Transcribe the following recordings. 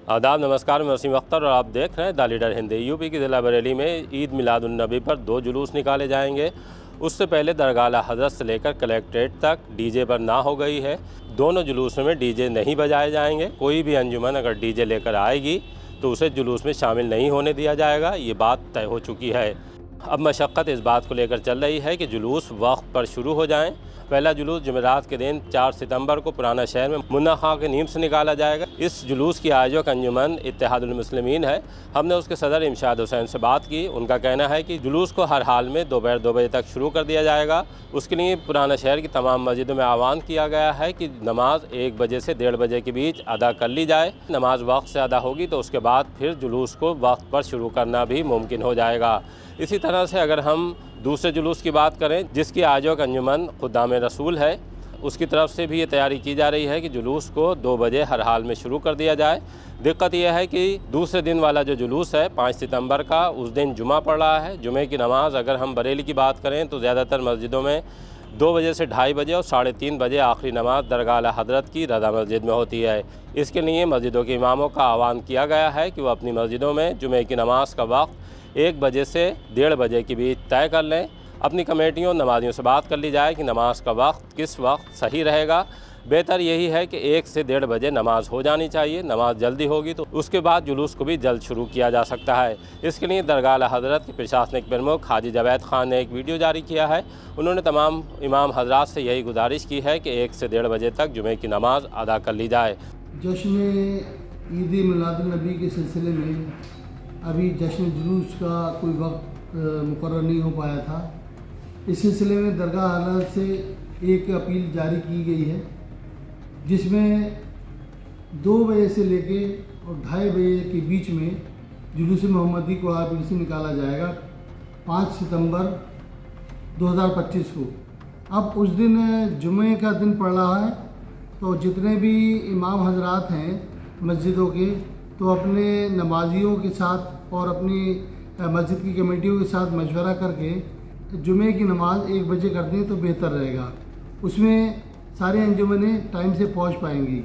आदाब, नमस्कार। मैं वसीम अख्तर और आप देख रहे हैं द लीडर हिंदी। यूपी की ज़िला बरेली में ईद मिलादुन्नबी पर 2 जुलूस निकाले जाएंगे। उससे पहले दरगाह हज़रत से लेकर कलेक्ट्रेट तक डीजे पर ना हो गई है। दोनों जुलूसों में डीजे नहीं बजाए जाएंगे। कोई भी अंजुमन अगर डीजे लेकर आएगी तो उसे जुलूस में शामिल नहीं होने दिया जाएगा। ये बात तय हो चुकी है। अब मशक्क़त इस बात को लेकर चल रही है कि जुलूस वक्त पर शुरू हो जाएं। पहला जुलूस जुमेरात के दिन 4 सितंबर को पुराना शहर में मुन्ना खां के नीम से निकाला जाएगा। इस जुलूस की आयोजक अंजुमन इत्तेहादुल मुस्लिमीन है। हमने उसके सदर इमशाद हुसैन से बात की। उनका कहना है कि जुलूस को हर हाल में दोपहर 2 बजे तक शुरू कर दिया जाएगा। उसके लिए पुराना शहर की तमाम मस्जिदों में आह्वान किया गया है कि नमाज 1 बजे से 1:30 बजे के बीच अदा कर ली जाए। नमाज वक्त से अदा होगी तो उसके बाद फिर जुलूस को वक्त पर शुरू करना भी मुमकिन हो जाएगा। इसी तरह से अगर हम दूसरे जुलूस की बात करें, जिसकी आयोजक अंजुमन खुद्दाम रसूल है, उसकी तरफ से भी ये तैयारी की जा रही है कि जुलूस को 2 बजे हर हाल में शुरू कर दिया जाए। दिक्कत यह है कि दूसरे दिन वाला जो जुलूस है 5 सितंबर का, उस दिन जुमा पड़ रहा है। जुमे की नमाज़ अगर हम बरेली की बात करें तो ज़्यादातर मस्जिदों में 2 बजे से 2:30 बजे और 3:30 बजे आखिरी नमाज दरगाह हज़रत की रज़ा मस्जिद में होती है। इसके लिए मस्जिदों के इमामों का आह्वान किया गया है कि वह अपनी मस्जिदों में जुमे की नमाज का वक्त 1 बजे से 1:30 बजे के बीच तय कर लें। अपनी कमेटियों नमाजियों से बात कर ली जाए कि नमाज का वक्त किस वक्त सही रहेगा। बेहतर यही है कि 1 से 1:30 बजे नमाज हो जानी चाहिए। नमाज जल्दी होगी तो उसके बाद जुलूस को भी जल्द शुरू किया जा सकता है। इसके लिए दरगाह हज़रत के प्रशासनिक प्रमुख हाजी जावेद खान ने एक वीडियो जारी किया है। उन्होंने तमाम इमाम हजरात से यही गुजारिश की है कि 1 से 1:30 बजे तक जुमे की नमाज अदा कर ली जाए। जश्न ईद मिलादुन्नबी के सिलसिले में अभी जश्न जुलूस का कोई वक्त मुकर्रर नहीं हो पाया था। इस सिलसिले में दरगाह हज़रत से एक अपील जारी की गई है, जिसमें 2 बजे से लेके और 2:30 बजे के बीच में जुलूस मोहम्मदी को आप से निकाला जाएगा 5 सितंबर 2025 को। अब उस दिन जुमे का दिन पड़ रहा है, तो जितने भी इमाम हजरात हैं मस्जिदों के, तो अपने नमाजियों के साथ और अपनी मस्जिद की कमेटियों के साथ मशवरा करके जुमे की नमाज 1 बजे कर दें तो बेहतर रहेगा। उसमें सारे अंजुमनें टाइम से पहुंच पाएंगी।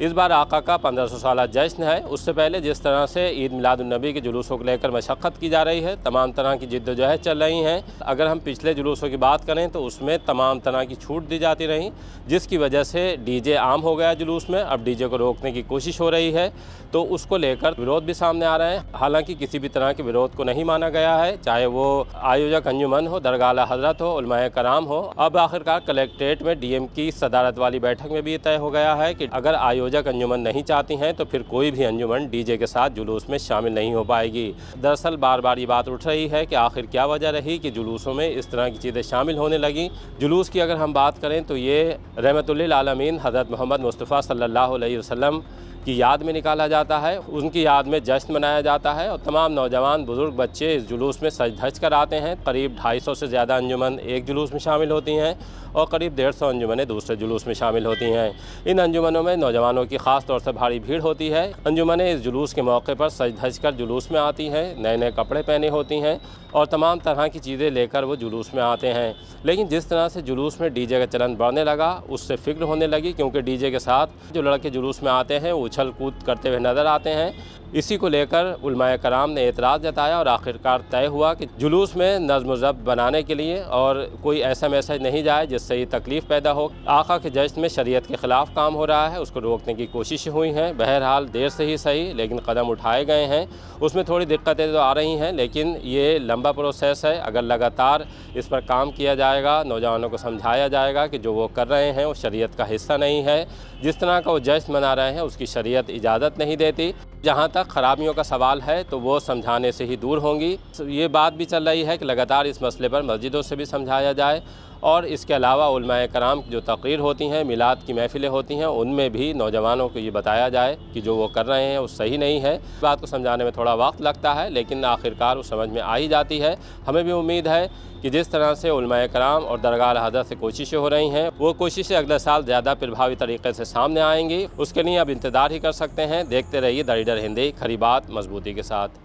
इस बार आका का 1500 साला जश्न है। उससे पहले जिस तरह से ईद मिलादुन्नबी के जुलूसों को लेकर मशक्क़त की जा रही है, तमाम तरह की जिद्दोजहद चल रही हैं। अगर हम पिछले जुलूसों की बात करें तो उसमें तमाम तरह की छूट दी जाती रही, जिसकी वजह से डीजे आम हो गया जुलूस में। अब डीजे को रोकने की कोशिश हो रही है, तो उसको लेकर विरोध भी सामने आ रहे हैं। हालांकि किसी भी तरह के विरोध को नहीं माना गया है, चाहे वो आयोजक अंजुमन हो, दरगाह हज़रत हो, उलमाए कराम हो। अब आखिरकार कलेक्ट्रेट में डीएम की सदारत वाली बैठक में भी तय हो गया है कि अगर आयोजक अंजुमन नहीं चाहती हैं तो फिर कोई भी अंजुमन डीजे के साथ जुलूस में शामिल नहीं हो पाएगी। दरअसल बार बार ये बात उठ रही है कि आखिर क्या वजह रही कि जुलूसों में इस तरह की चीज़ें शामिल होने लगी। जुलूस की अगर हम बात करें तो ये रहमतुल्लिल आलमीन हज़रत मोहम्मद मुस्तफ़ा सल्लल्लाहु अलैहि वसल्लम की याद में निकाला जाता है। उनकी याद में जश्न मनाया जाता है और तमाम नौजवान बुज़ुर्ग बच्चे इस जुलूस में सज धज कर आते हैं। करीब 250 से ज़्यादा अंजुमन एक जुलूस में शामिल होती हैं और करीब 150 अंजुमनें दूसरे जुलूस में शामिल होती हैं। इन अंजुमनों में नौजवानों की ख़ास तौर से भारी भीड़ होती है। अंजुमनें इस जुलूस के मौके पर सज धज कर जुलूस में आती हैं, नए नए कपड़े पहने होती हैं और तमाम तरह की चीज़ें लेकर वो जुलूस में आते हैं। लेकिन जिस तरह से जुलूस में डीजे का चलन बढ़ने लगा, उससे फ़िक्र होने लगी, क्योंकि डीजे के साथ जो लड़के जुलूस में आते हैं वो उछल कूद करते हुए नज़र आते हैं। इसी को लेकर उलमाए कराम ने एतराज़ जताया और आखिरकार तय हुआ कि जुलूस में नज़्म व ज़ब्त बनाने के लिए और कोई ऐसा मैसेज नहीं जाए जिससे ये तकलीफ़ पैदा हो। आका के जश्न में शरीयत के ख़िलाफ़ काम हो रहा है, उसको रोकने की कोशिशें हुई हैं। बहरहाल देर से ही सही, लेकिन कदम उठाए गए हैं। उसमें थोड़ी दिक्कतें तो आ रही हैं, लेकिन ये लंबा प्रोसेस है। अगर लगातार इस पर काम किया जाएगा, नौजवानों को समझाया जाएगा कि जो वो कर रहे हैं वो शरीयत का हिस्सा नहीं है, जिस तरह का वो जश्न मना रहे हैं उसकी शरीयत इजाज़त नहीं देती। जहाँ तक ख़राबियों का सवाल है तो वो समझाने से ही दूर होंगी। ये बात भी चल रही है कि लगातार इस मसले पर मस्जिदों से भी समझाया जाए और इसके अलावा उलमाए कराम की जो तकरीर होती हैं, मिलाद की महफ़िलें होती हैं, उनमें भी नौजवानों को ये बताया जाए कि जो वो कर रहे हैं वो सही नहीं है। बात को समझाने में थोड़ा वक्त लगता है, लेकिन आखिरकार वो समझ में आ ही जाती है। हमें भी उम्मीद है कि जिस तरह से उलमाए कराम और दरगाह हज़रत से कोशिशें हो रही हैं, वो कोशिशें अगले साल ज़्यादा प्रभावी तरीके से सामने आएंगी। उसके लिए अब इंतज़ार ही कर सकते हैं। देखते रहिए द लीडर हिंदी, खरी बात मजबूती के साथ।